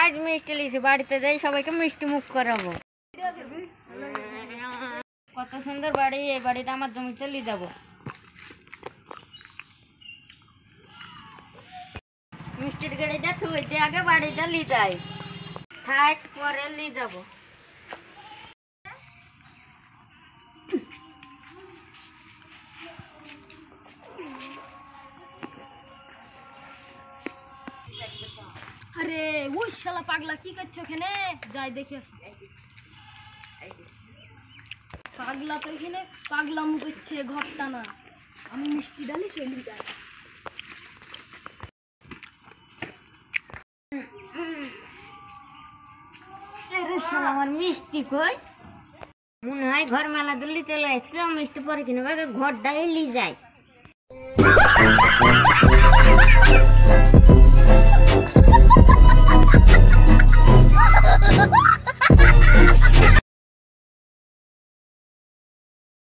আজ মিষ্টি লিছি, বাড়িতে যাই সবাইকে মিষ্টি মুখ করাবো। কত সুন্দর বাড়ি, এই বাড়িটা আমার জমিতে নিয়ে যাবো। মিষ্টির গাড়িটা থুইতে আগে বাড়িটা নিয়ে যাই, থাক পরে নিয়ে যাবো। আরে ওই শালা পাগলা কি করছো এখানে? যাই দেখে পাগলা তো এখানে পাগলামো করছে, ঘরটা না। আমি মিষ্টি ডালি চলে যাই। আমার মিষ্টি কই? মনে হয় ঘর মেলা দিল্লি চলে আসছে, মিষ্টি পরে কিনে ঘরটা এলি যায়।